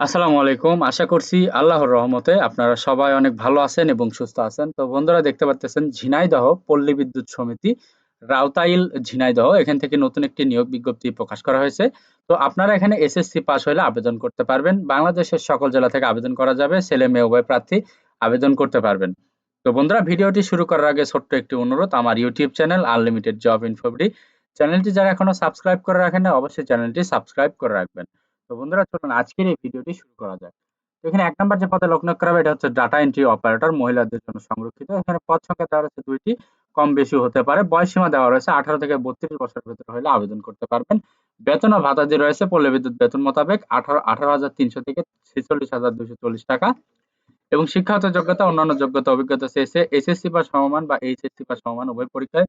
আসসালামু আলাইকুম। আশা করছি আল্লাহর রহমতে আপনারা সবাই অনেক ভালো আছেন এবং সুস্থ আছেন। তো বন্ধুরা দেখতে পারতেছেন ঝিনাইদহ পল্লী বিদ্যুৎ সমিতি রাউতাইল ঝিনাইদহ এখান থেকে নতুন একটি নিয়োগ বিজ্ঞপ্তি প্রকাশ করা হয়েছে। তো আপনারা এখানে এসএসসি পাস হলে আবেদন করতে পারবেন। বাংলাদেশের সকল জেলা থেকে আবেদন করা যাবে। ছেলে মেয়ে উভয় প্রার্থী আবেদন করতে পারবেন। তো বন্ধুরা ভিডিওটি শুরু করার আগে ছোট্ট একটি অনুরোধ, আমার YouTube channel unlimited job InfoBD চ্যানেলটি যারা এখনো সাবস্ক্রাইব করে রাখেন না অবশ্যই চ্যানেলটি সাবস্ক্রাইব করে রাখবেন। তো বন্ধুরা চলুন আজকের এই ভিডিওটি শুরু করা যাক। তো এখানে ১ নাম্বার যে পদে লোক নিয়োগ করা হবে এটা হচ্ছে ডাটা এন্ট্রি অপারেটর, মহিলাদের জন্য সংরক্ষিত। এখানে পদ সংখ্যা দেওয়া রয়েছে ২ টি, কম বেশি হতে পারে। বয়স সীমা দেওয়া রয়েছে ১৮ থেকে ৩২ বছরের ভেতরে হলে আবেদন করতে পারবেন। বেতন ও ভাতা যে রয়েছে পল্লী বিদ্যুৎ বেতন মোতাবেক ১৮,৩০০ থেকে ৪৬,২৪০ টাকা এবং শিক্ষাগত যোগ্যতা, অন্যান্য যোগ্যতা অভিজ্ঞতা চেয়েছে এসএসসি বা সমমান বা এইচএসসি বা সমমান উভয় পরীক্ষায়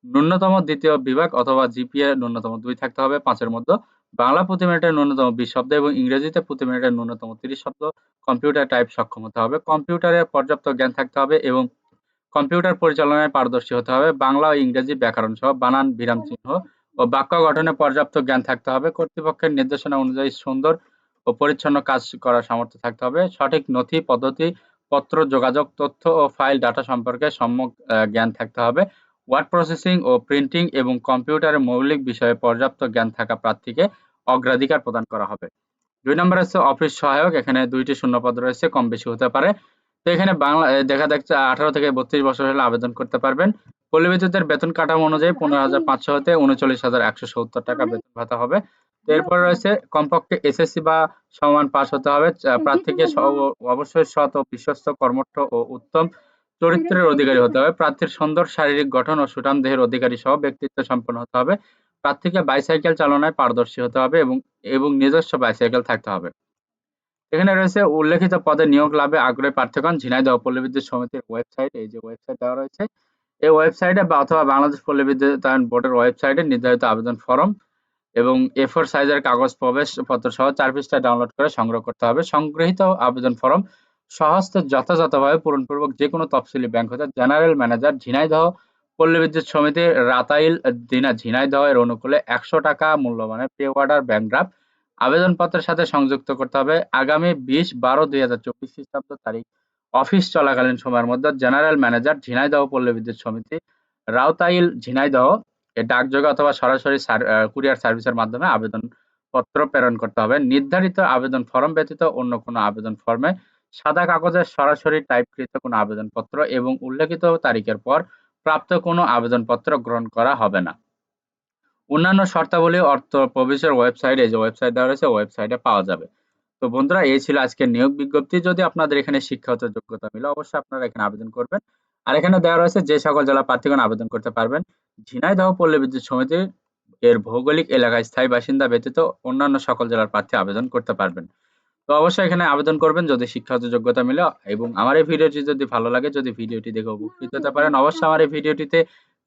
ন্যূনতম দ্বিতীয় বিভাগ অথবা জিপিএ ন্যূনতম ২ থাকতে হবে ৫ এর মধ্যে। বাংলা প্রতি মিনিটে ন্যূনতম ২০ শব্দ এবং ইংরেজিতে প্রতি মিনিটে ন্যূনতম ৩০ শব্দ কম্পিউটার টাইপ সক্ষম হতে হবে। কম্পিউটারে পর্যাপ্ত জ্ঞান থাকতে হবে এবং কম্পিউটার পরিচালনায় পারদর্শী হতে হবে। বাংলা ও ইংরেজি ব্যাকরণ সহ বানান, বিরাম চিহ্ন ও বাক্য গঠনে পর্যাপ্ত জ্ঞান থাকতে হবে। কর্তৃপক্ষের নির্দেশনা অনুযায়ী সুন্দর ও পরিচ্ছন্ন কাজ করার সামর্থ্য থাকতে হবে। সঠিক নথি, পদ্ধতি, পত্র, যোগাযোগ, তথ্য ও ফাইল ডাটা সম্পর্কে সম্যক জ্ঞান থাকতে হবে। ওয়ার্ড প্রসেসিং ও প্রিন্টিং এবং কম্পিউটারের মৌলিক বিষয়ে পর্যাপ্ত জ্ঞান থাকা প্রার্থীকে অগ্রাধিকার প্রদান করা হবে। ২ নম্বরে হচ্ছে অফিস সহায়ক। এখানে ২ টি শূন্যপদ রয়েছে, কম বেশি হতে পারে। তো এখানে বাংলা দেখা যাচ্ছে ১৮ থেকে ৩২ বছর হলে আবেদন করতে পারবেন। পল্লী বিদ্যুতের বেতন কাঠামো অনুযায়ী ১৫,৫০০ হতে ৩৯,১৭০ টাকা বেতন ভাতা হবে। তো এরপর রয়েছে কমপক্ষে এসএসসি বা সমমান পাস হতে হবে। প্রার্থীকে অবশ্যই সৎ ও বিশ্বস্ত, কর্মঠ ও উত্তম চরিত্রের অধিকারী হতে হবে। প্রার্থীর সুন্দর শারীরিক গঠন ও সুঠাম দেহের অধিকারী সহ ব্যক্তিত্ব সম্পন্ন হতে হবে। প্রার্থীকে বাইসাইকেল চালনায় পারদর্শী হতে হবে এবং নিজস্ব বাইসাইকেল থাকতে হবে। এখানে রয়েছে উল্লেখিত পদে নিয়োগ লাভে আগ্রহী প্রার্থীগণ ঝিনাইদহ পল্লী বিদ্যুৎ সমিতির ওয়েবসাইট, এই যে ওয়েবসাইট দেওয়া রয়েছে, এই ওয়েবসাইটে বা অথবা বাংলাদেশ পল্লী বিদ্যুতায়ন বোর্ডের ওয়েবসাইটে নির্ধারিত আবেদন ফরম এবং A4 সাইজের কাগজ প্রবেশপত্র সহ ৪ পৃষ্ঠা ডাউনলোড করে সংগ্রহ করতে হবে। সংগৃহীত আবেদন ফরম স্বহস্তে যথাযথভাবে পূরণপূর্বক যেকোনো তফসিলি ব্যাংক হতে জেনারেল ম্যানেজার ঝিনাইদহ পল্লী বিদ্যুৎ সমিতি রাতাইল ঝিনাইদহ এর অনুকূলে ১০০ টাকা মূল্যমানের পে অর্ডার ব্যাংক ড্রাফট আবেদনপত্রের সাথে সংযুক্ত করতে হবে। আগামী ২০/১২/২০২৪ খ্রিস্টাব্দ তারিখ অফিস চলাকালীন সময়ের মধ্যে জেনারেল ম্যানেজার ঝিনাইদহ পল্লী বিদ্যুৎ সমিতি রাউতাইল ঝিনাইদহ এ ডাকযোগে অথবা সরাসরি কুরিয়ার সার্ভিসের মাধ্যমে আবেদনপত্র প্রেরণ করতে হবে। নির্ধারিত আবেদন ফরম ব্যতীত অন্য কোনো আবেদন ফর্মে সাদা কাগজে সরাসরি টাইপকৃত কোনো আবেদনপত্র এবং উল্লেখিত তারিখের পর প্রাপ্ত কোনো আবেদনপত্র গ্রহণ করা হবে না। অন্যান্য শর্তাবলী অর্থ প্রবেশের ওয়েবসাইট, এই যে ওয়েবসাইট দেওয়া রয়েছে ওয়েবসাইটে পাওয়া যাবে। তো বন্ধুরা এই ছিল আজকের নিয়োগ বিজ্ঞপ্তি। যদি আপনাদের এখানে শিক্ষাগত যোগ্যতা মিলে অবশ্যই আপনারা এখানে আবেদন করবেন। আর এখানে দেওয়া রয়েছে যে সকল জেলা প্রার্থীগণ আবেদন করতে পারবেন। ঝিনাইদহ পল্লী বিদ্যুৎ সমিতি এর ভৌগোলিক এলাকায় স্থায়ী বাসিন্দা ব্যতীত অন্যান্য সকল জেলার প্রার্থী আবেদন করতে পারবেন। তো অবশ্যই এখানে আবেদন করবেন যদি শিক্ষাগত যোগ্যতা মিলে এবং আমার এই ভিডিওটি যদি ভালো লাগে, যদি ভিডিওটি দেখে উপকৃত হতে পারেন, অবশ্যই আমার এই ভিডিওটিতে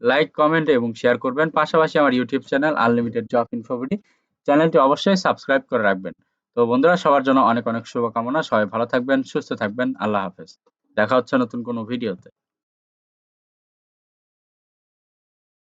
লাইক, কমেন্ট এবং শেয়ার করবেন। পাশাপাশি আমার YouTube channel unlimited job InfoBD চ্যানেলটি অবশ্যই সাবস্ক্রাইব করে রাখবেন। তো বন্ধুরা সবার জন্য অনেক অনেক শুভকামনা। সবাই ভালো থাকবেন, সুস্থ থাকবেন। আল্লাহ হাফেজ। দেখা হচ্ছে নতুন কোনো ভিডিওতে।